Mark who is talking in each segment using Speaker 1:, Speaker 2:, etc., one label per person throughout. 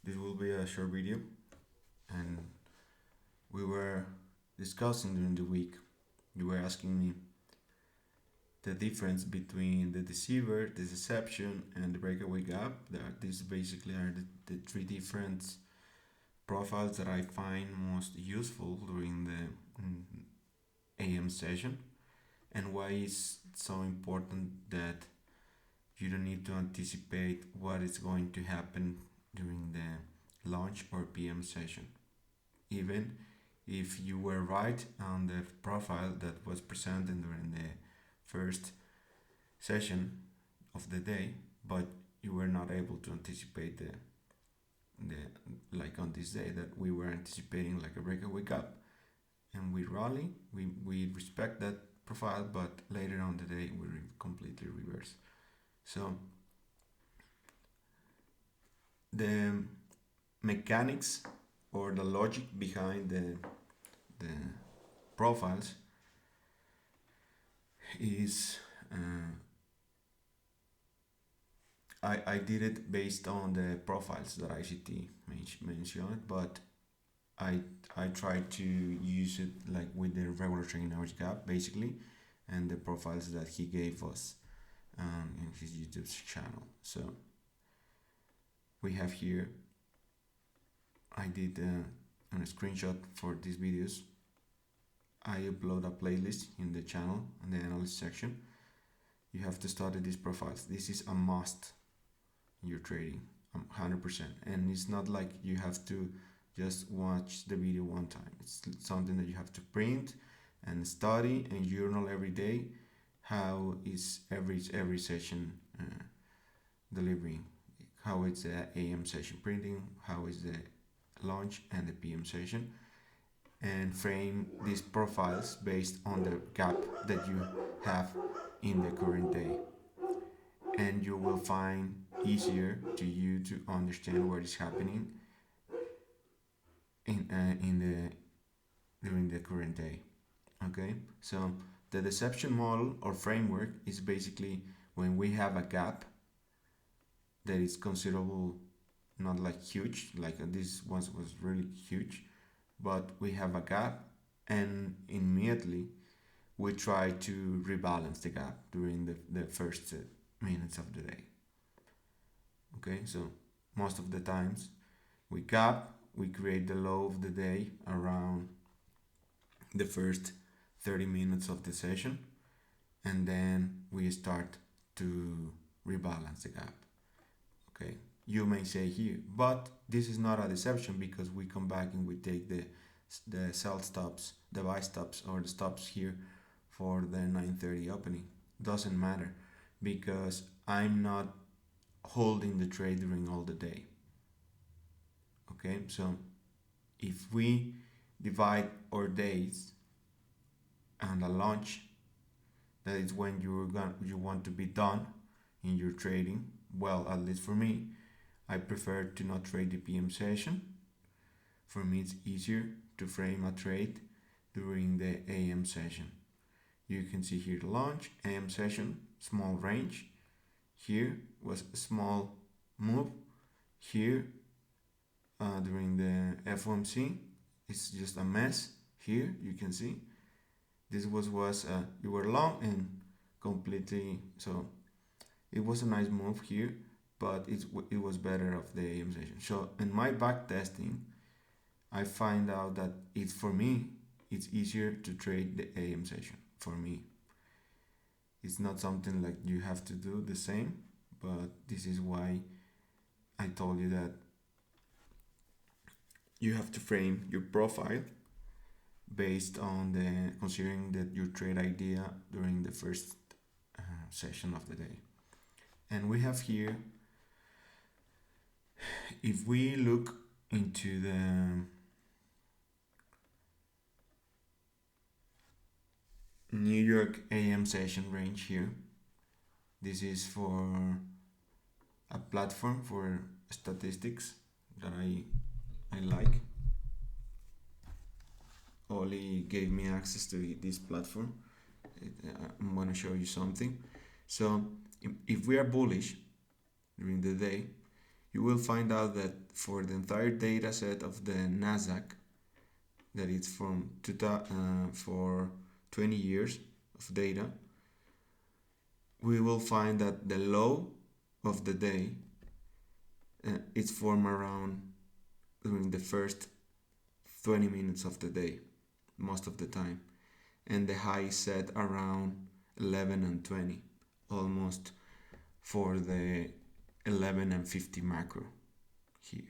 Speaker 1: This will be a short video, and we were discussing during the week. You were asking me the difference between the deceiver, the deception, and the breakaway gap. These basically are the three different profiles that I find most useful during the AM session, and why it's so important that you don't need to anticipate what is going to happen during the launch or PM session. Even if you were right on the profile that was presented during the first session of the day, but you were not able to anticipate the like on this day that we were anticipating like a breakaway gap, and we rally, we respect that profile, but later on the day we completely reverse. So the mechanics or the logic behind the profiles is I did it based on the profiles that ICT mentioned, but I I tried to use it like with the regular trading hours gap basically, and the profiles that he gave us in his YouTube channel. So we have here, I did a screenshot for these videos. I upload a playlist in the channel in the analyst section. You have to study these profiles. This is a must in your trading, 100%. And it's not like you have to just watch the video one time. It's something that you have to print and study and journal every day. How is every session delivering? How is the AM session printing? How is the launch and the PM session? And frame these profiles based on the gap that you have in the current day, and you will find easier to you to understand what is happening in the during the current day. Okay, so the deception model or framework is basically when we have a gap that is considerable, not like huge, like this one was really huge, but we have a gap, and immediately we try to rebalance the gap during the first minutes of the day. Okay, so most of the times we gap, we create the low of the day around the first 30 minutes of the session, and then we start to rebalance the gap. Okay, you may say here, but this is not a deception because we come back and we take the sell stops, the buy stops, or the stops here for the 9:30 opening. Doesn't matter because I'm not holding the trade during all the day. Okay, so if we divide our days and a launch, that is when you want to be done in your trading. Well, at least for me, I prefer to not trade the PM session. For me, it's easier to frame a trade during the AM session. You can see here the launch, AM session, small range. Here was a small move. Here during the FOMC, it's just a mess. Here you can see this was you were long and completely, so it was a nice move here, but it was better of the AM session. So in my back testing, I find out that it's for me, it's easier to trade the AM session. For me, it's not something like you have to do the same, but this is why I told you that you have to frame your profile based on the considering that your trade idea during the first session of the day. And we have here, if we look into the New York AM session range here, this is for a platform for statistics that I like. Oli gave me access to this platform. I'm going to show you something. So if we are bullish during the day, you will find out that for the entire data set of the Nasdaq, that it's from for 20 years of data, we will find that the low of the day it's formed around during the first 20 minutes of the day, most of the time, and the high is set around 11 and 20, almost for the 11 and 50 macro here.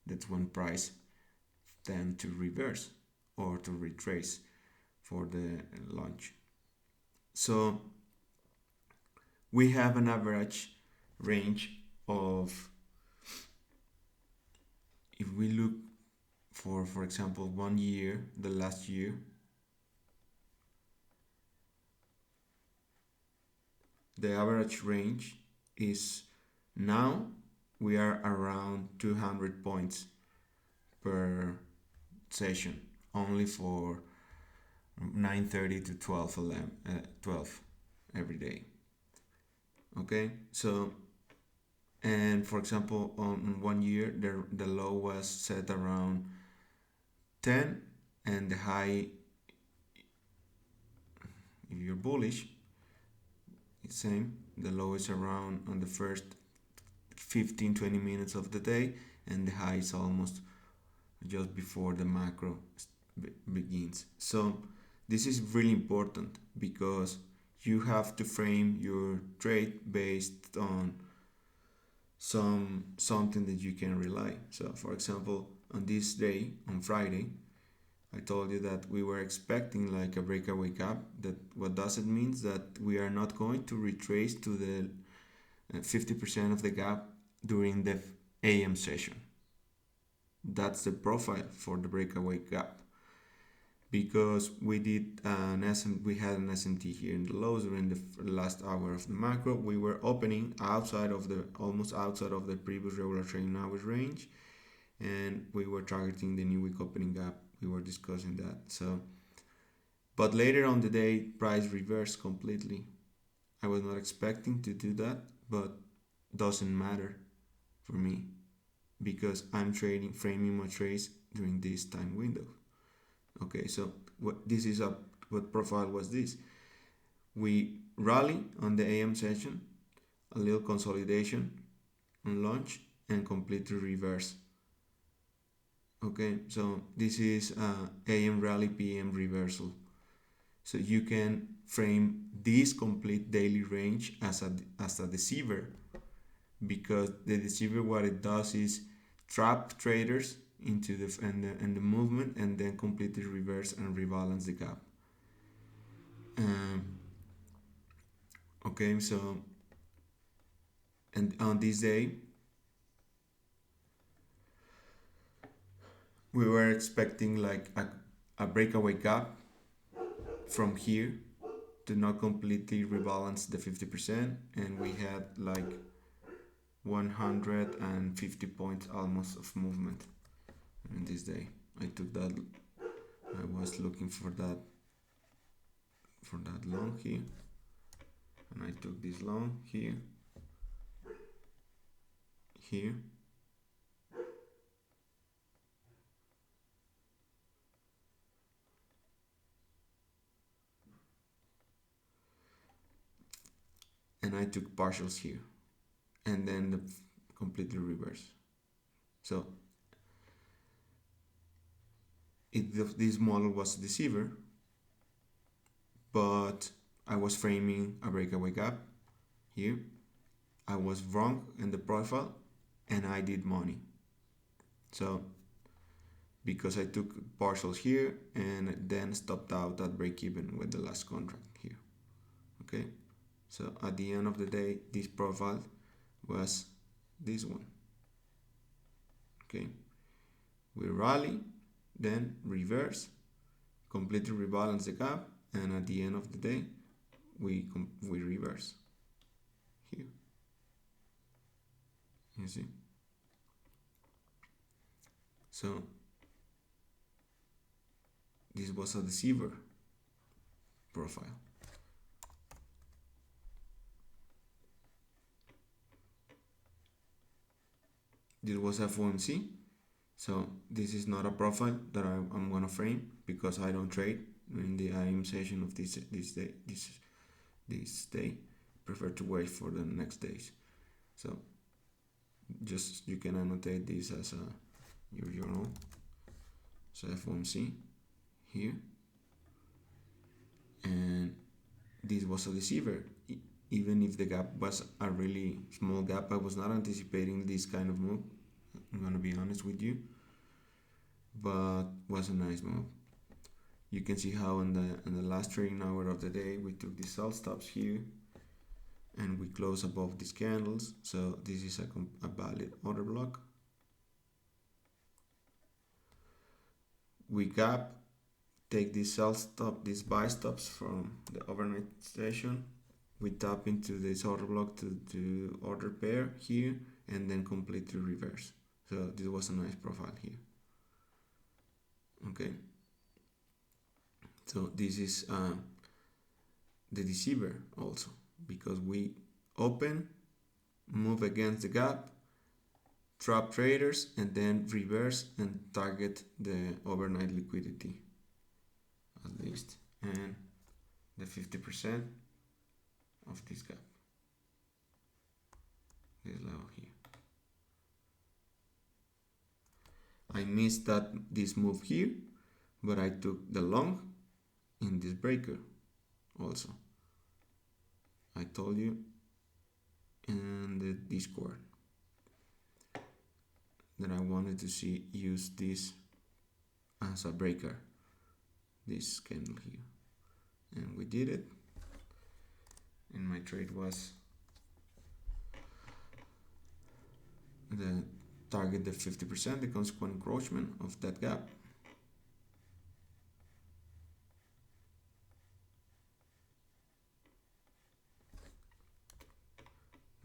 Speaker 1: That's when price tend to reverse or to retrace for the launch. So we have an average range of, if we look for example 1 year, the last year, the average range is, now we are around 200 points per session, only for 9:30 to 12 every day. Okay, so, and for example on 1 year the low was set around 10, and the high, if you're bullish, it's same, the low is around on the first 15-20 minutes of the day, and the high is almost just before the macro begins. So this is really important, because you have to frame your trade based on something that you can rely. So for example, on this day, on Friday, I told you that we were expecting like a breakaway gap. That what does it mean? That we are not going to retrace to the 50% of the gap during the AM session. That's the profile for the breakaway gap, because we did we had an SMT here in the lows during the last hour of the macro. We were opening almost outside of the previous regular trading hours range, and we were targeting the new week opening gap. We were discussing that. So, but later on the day, price reversed completely. I was not expecting to do that, but doesn't matter for me, because I'm framing my trades during this time window. Okay, so what profile was this? We rally on the AM session, a little consolidation on launch, and completely reverse. Okay, so this is AM rally, PM reversal. So you can frame this complete daily range as a deceiver, because the deceiver, what it does is trap traders into the movement, and then completely reverse and rebalance the gap. Okay, so, and on this day we were expecting like a breakaway gap from here to not completely rebalance the 50%, and we had like 150 points almost of movement in this day. I took that, I was looking for that long here, and I took this long here, and I took partials here, and then the completely reverse. So this model was a deceiver, but I was framing a breakaway gap here. I was wrong in the profile, and I did money. So because I took partials here and then stopped out at break even with the last contract here. Okay, so at the end of the day, this profile was this one. Okay, we rally, then reverse, completely rebalance the gap, and at the end of the day, we reverse here. You see? So this was a deceiver profile. this was FOMC. So this is not a profile that I'm gonna frame because I don't trade in the IM session of this day. Prefer to wait for the next days. So just you can annotate this as your journal. So FOMC here, and this was a deceiver. Even if the gap was a really small gap, I was not anticipating this kind of move. I'm gonna be honest with you, but was a nice move. You can see how in the last trading hour of the day we took the sell stops here, and we close above these candles. So this is a valid order block. We gap, take these sell stop, these buy stops from the overnight session. We tap into this order block to order pair here, and then completely reverse. So this was a nice profile here. Okay. So this is the deceiver also, because we open, move against the gap, trap traders, and then reverse and target the overnight liquidity at least, and the 50% of this gap, this level here. I missed this move here, but I took the long in this breaker also. I told you in the Discord that I wanted to use this as a breaker, this candle here, and we did it. And my trade was the target the 50%, the consequent encroachment of that gap.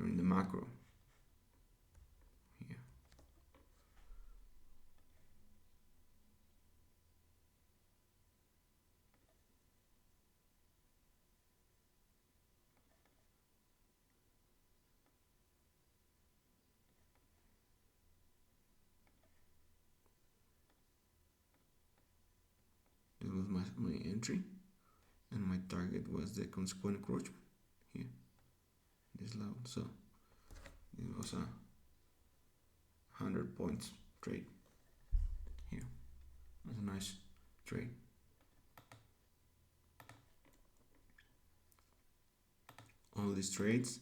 Speaker 1: In the macro here. This was my entry, and my target was the consequent encroachment here, this level. So it was a 100 points trade here. It was a nice trade. All these trades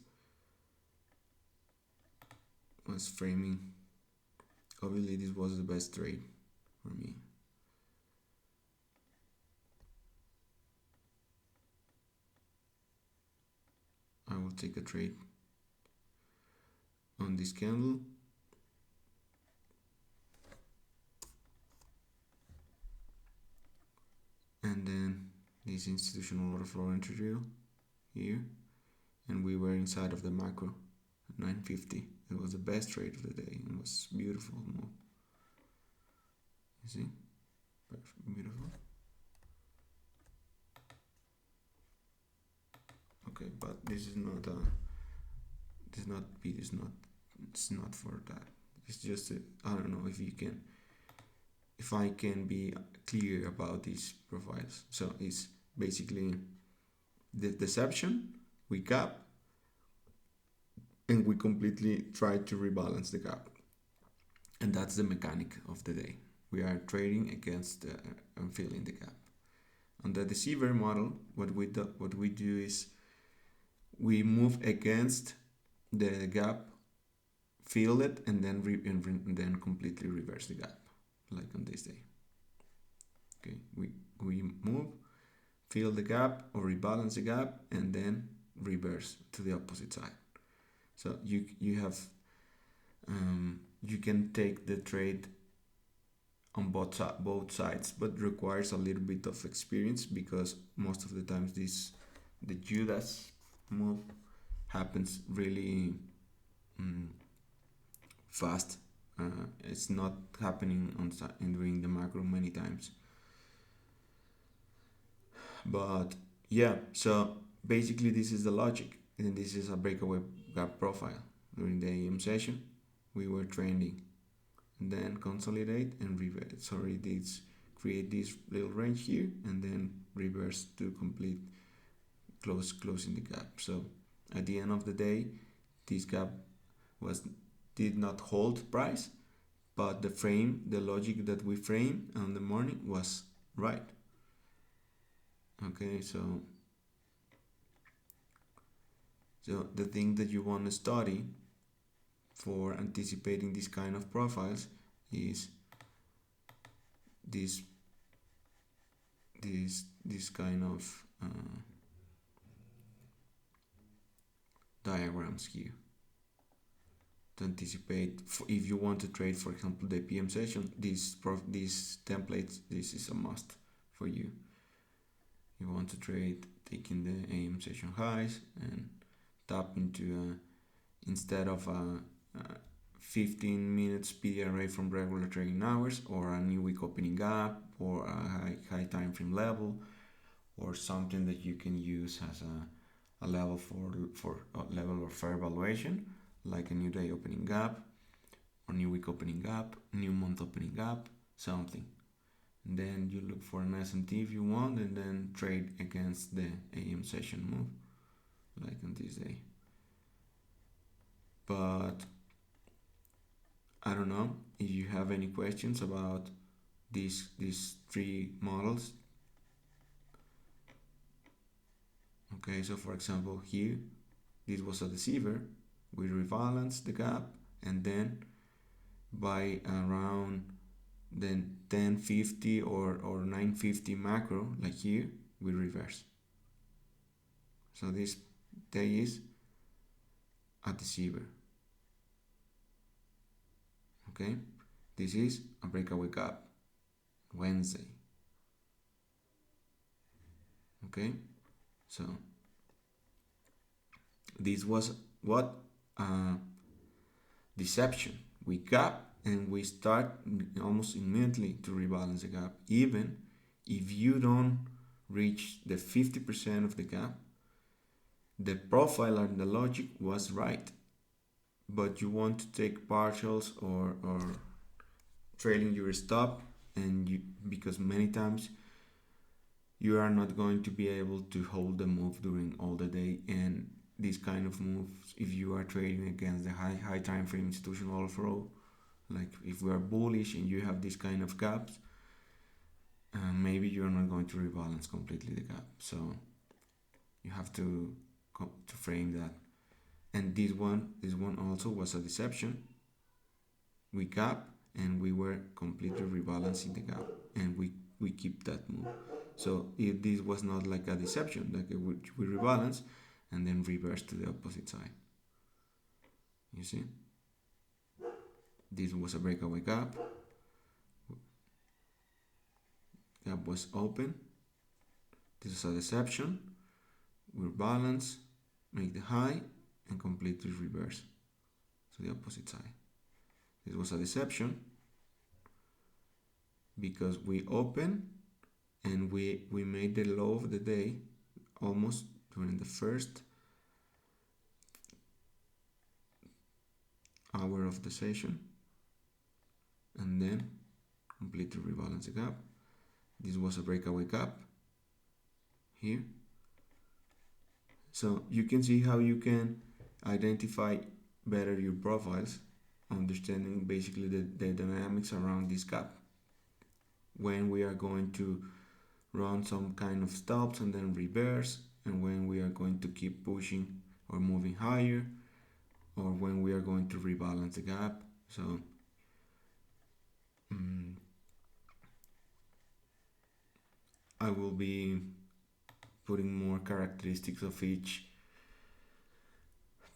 Speaker 1: was framing. Obviously this was the best trade for me. I will take a trade on this candle, and then this institutional order flow entry drill here, and we were inside of the macro at 950. It was the best trade of the day. It was beautiful move. You see, perfect, beautiful. Okay, but this is not it's not for that. It's just I don't know if I can be clear about these profiles. So it's basically the deception, we gap, and we completely try to rebalance the gap, and that's the mechanic of the day. We are trading against and filling the gap. On the deceiver model, what we do is we move against the gap, fill it, and then completely reverse the gap, like on this day. Okay, we move, fill the gap or rebalance the gap, and then reverse to the opposite side. So you have you can take the trade on both sides, but requires a little bit of experience, because most of the times the Judas move happens really fast. It's not happening during the macro many times. But yeah, so basically this is the logic, and this is a breakaway gap profile. During the AM session, we were trending and then consolidate and reverse. Sorry, this create this little range here and then reverse to complete closing the gap. So at the end of the day, this gap did not hold price, but the logic that we framed on the morning was right. Okay, so the thing that you want to study for anticipating this kind of profiles is this kind of diagrams here to anticipate. If you want to trade, for example, the PM session, these templates, this is a must for you. You want to trade taking the AM session highs and tap into instead of a 15 minutes PD array from regular trading hours, or a new week opening gap, or a high time frame level, or something that you can use as a level for a level of fair valuation, like a new day opening gap, or new week opening gap, new month opening gap, something. And then you look for an S&T if you want, and then trade against the AM session move, like on this day. But I don't know if you have any questions about these three models. Okay, so for example here, this was a deceiver. We rebalanced the gap, and then by around then 1050 or 950 macro, like here, we reverse. So this day is a deceiver. Okay, this is a breakaway gap, Wednesday. Okay, so this was what deception. We gap and we start almost immediately to rebalance the gap, even if you don't reach the 50% of the gap. The profile and the logic was right, but you want to take partials or trailing your stop, and because many times you are not going to be able to hold the move during all the day. And these kind of moves, if you are trading against the high time frame institutional flow, like if we are bullish and you have this kind of gaps, maybe you're not going to rebalance completely the gap. So you have to frame that. And this one also was a deception. We gap and we were completely rebalancing the gap, and we keep that move. So if this was not like a deception, like we rebalance and then reverse to the opposite side. You see? This was a breakaway gap. Gap was open. This is a deception. We rebalance, make the high, and completely reverse to the opposite side. This was a deception because we open and we made the low of the day almost during the first hour of the session, and then completely rebalance the gap. This was a breakaway gap here. So you can see how you can identify better your profiles, understanding basically the dynamics around this gap, when we are going to run some kind of stops and then reverse, and when we are going to keep pushing or moving higher, or when we are going to rebalance the gap. So I will be putting more characteristics of each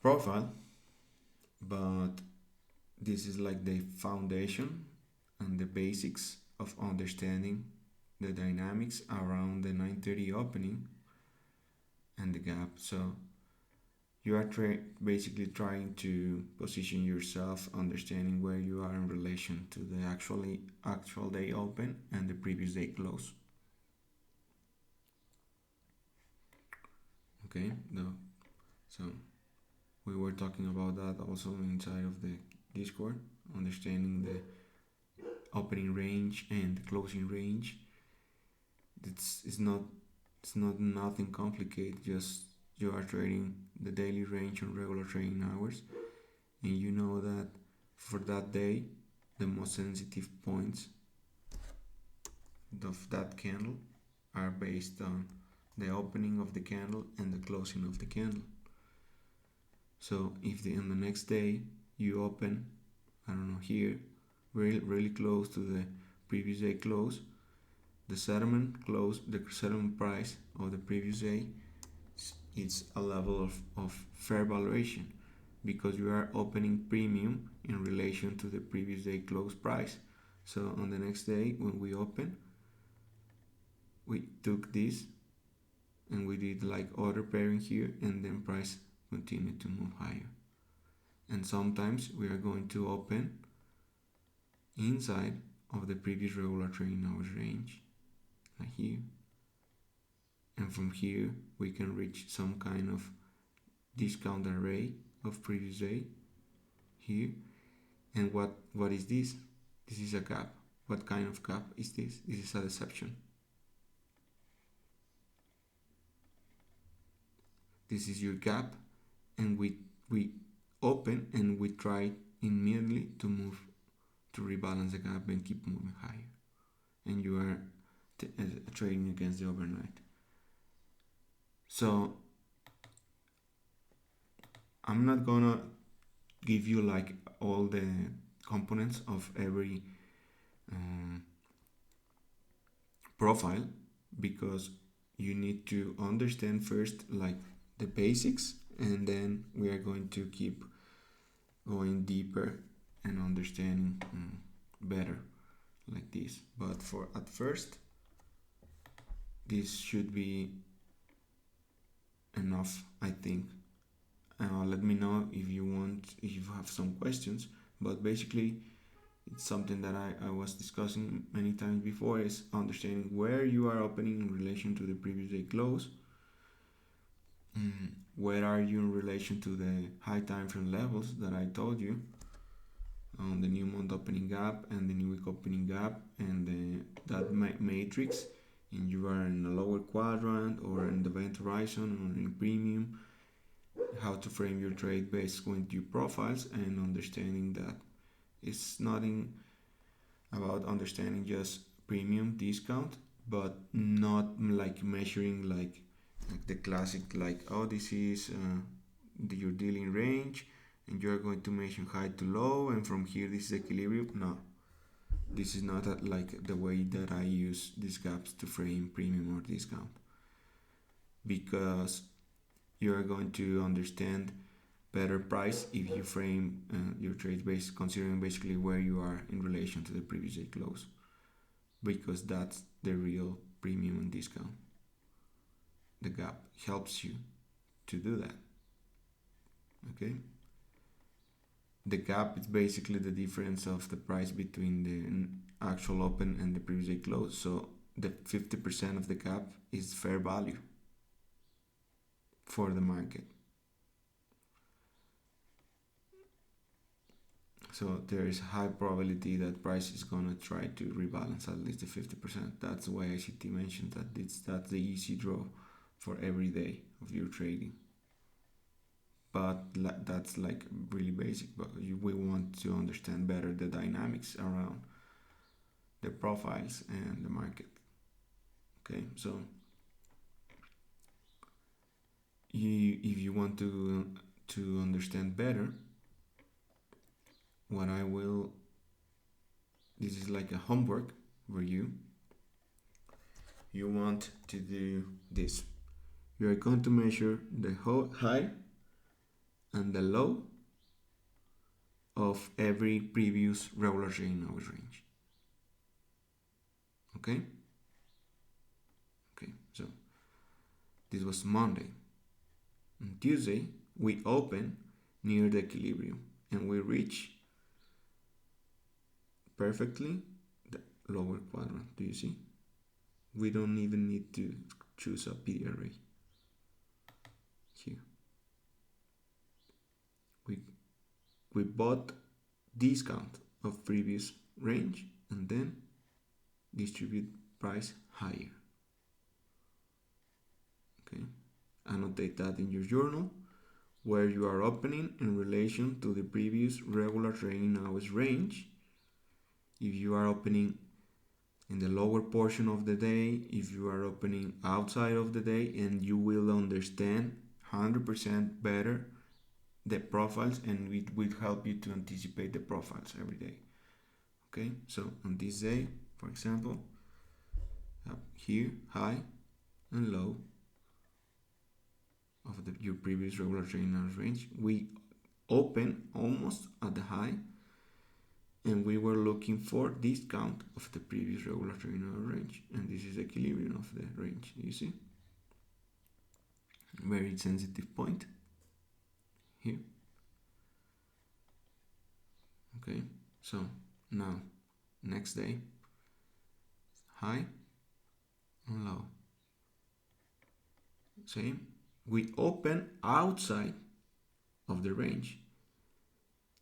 Speaker 1: profile, but this is like the foundation and the basics of understanding the dynamics around the 930 opening and the gap. So you are basically trying to position yourself, understanding where you are in relation to the actual day open and the previous day close. Okay, so we were talking about that also inside of the Discord, understanding opening range and closing range. It's not nothing complicated. Just you are trading the daily range on regular trading hours, and you know that for that day the most sensitive points of that candle are based on the opening of the candle and the closing of the candle. So if on the next day you open, I don't know, here really close to the previous day close, the settlement price of the previous day, it's a level of fair valuation, because you are opening premium in relation to the previous day close price. So on the next day when we open, we took this and we did like order pairing here, and then price continued to move higher. And sometimes we are going to open inside of the previous regular trading hours range, like here, and from here we can reach some kind of discount array of previous day here. And what is this? This is a gap. What kind of gap is this? This is a deception. This is your gap, and we open and we try immediately to move to rebalance the gap and keep moving higher, and you are trading against the overnight. So I'm not gonna give you like all the components of every profile, because you need to understand first like the basics, and then we are going to keep going deeper and understanding better like this. But for at first, this should be enough, I think. Let me know if you have some questions, but basically it's something that I was discussing many times before, is understanding where you are opening in relation to the previous day close. Where are you in relation to the high time frame levels that I told you on the new month opening gap and the new week opening gap, and that matrix, and you are in a lower quadrant or in the event horizon or in premium, how to frame your trade based on your profiles, and understanding that it's not about understanding just premium discount, but not like measuring like the classic, like, oh, this is your dealing range and you're going to measure high to low, and from here this is equilibrium. No, this is not like the way that I use these gaps to frame premium or discount, because you are going to understand better price if you frame your trade based considering basically where you are in relation to the previous day close, because that's the real premium and discount. The gap helps you to do that. Okay, the gap is basically the difference of the price between the actual open and the previous day close. So the 50% of the gap is fair value for the market. So there is high probability that price is gonna try to rebalance at least the 50%. That's why ICT mentioned that that's the easy draw for every day of your trading. But that's like really basic, but we want to understand better the dynamics around the profiles and the market. Okay, so if you want to understand better, this is like a homework for you. You want to do this. You are going to measure the high and the low of every previous regular trading hours range. Okay? Okay, so this was Monday. On Tuesday, we open near the equilibrium and we reach perfectly the lower quadrant. Do you see? We don't even need to choose a PD array here. We bought discount of previous range, and then distribute price higher. Okay, annotate that in your journal where you are opening in relation to the previous regular trading hours range. If you are opening in the lower portion of the day, if you are opening outside of the day, and you will understand 100% better the profiles, and it will help you to anticipate the profiles every day. Okay, so on this day, for example, here high and low of your previous regular trading hours range, we open almost at the high, and we were looking for discount of the previous regular trading hour range, and this is equilibrium of the range. You see, very sensitive point here. Okay, so now next day, high and low, same, we open outside of the range.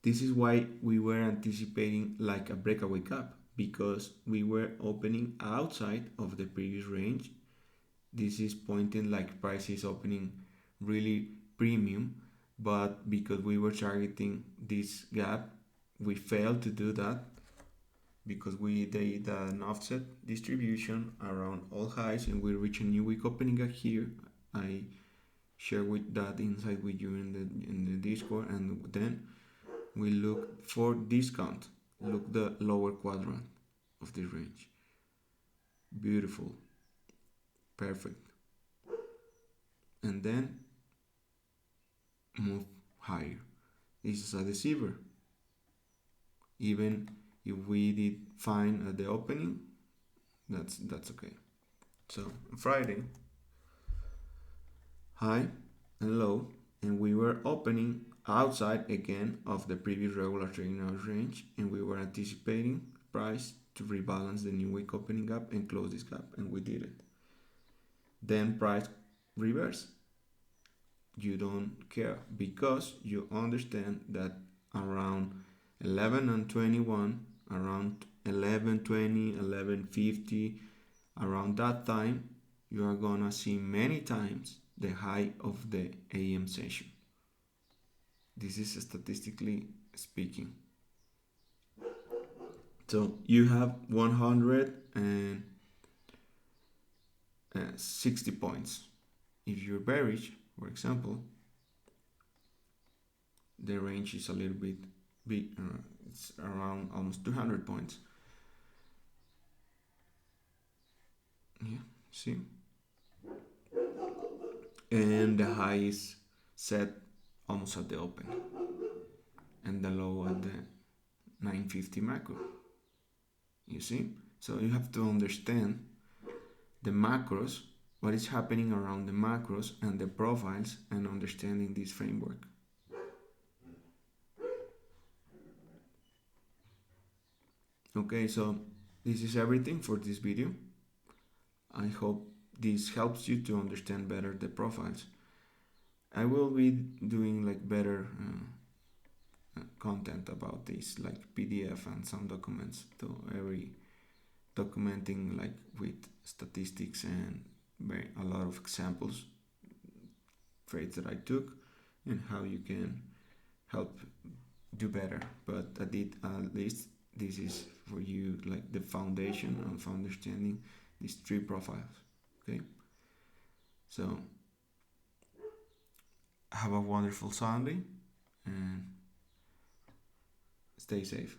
Speaker 1: This is why we were anticipating like a breakaway gap, because we were opening outside of the previous range. This is pointing like price is opening really premium, but because we were targeting this gap, we failed to do that because we did an offset distribution around all highs, and we reached a new week opening up here. I share with that insight with you in the Discord, and then we look for discount. Look the lower quadrant of the range. Beautiful, perfect, and then move higher. This is a deceiver. Even if we did fine at the opening, that's okay. So Friday, high and low, and we were opening outside again of the previous regular trading hours range, and we were anticipating price to rebalance the new week opening gap and close this gap, and we did it. Then price reverse. You don't care because you understand that around 11 and 21, around 11:20, 11:50, around that time, you are gonna see many times the high of the AM session. This is statistically speaking. So you have 160 points. If you're bearish, for example, the range is a little bit big. It's around almost 200 points. Yeah, see? And the high is set almost at the open, and the low at the 950 macro. You see? So you have to understand the macros, what is happening around the macros and the profiles, and understanding this framework. Okay, so this is everything for this video. I hope this helps you to understand better the profiles. I will be doing like better content about this, like PDF and some documents to every documenting, like with statistics and a lot of examples, trades that I took, and how you can help do better. But at least this is for you, like the foundation of understanding these three profiles. Okay, so have a wonderful Sunday and stay safe.